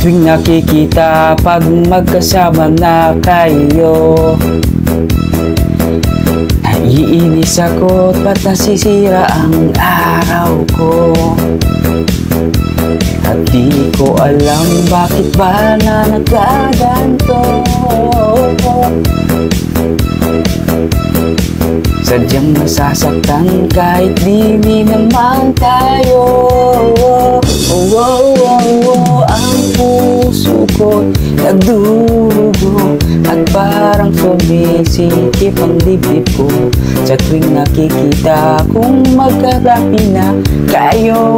tuwing nakikita pag magkasama na kayo, naiinis ako't ba't nasisira ang araw ko. At di ko alam bakit ba na nagkaganto. Sadyang nasasaktan kahit di naman tayo. Ang puso ko nagdurugo at parang sumisikip ang dibdib ko sa tuwing nakikita kung magkarapi na kayo.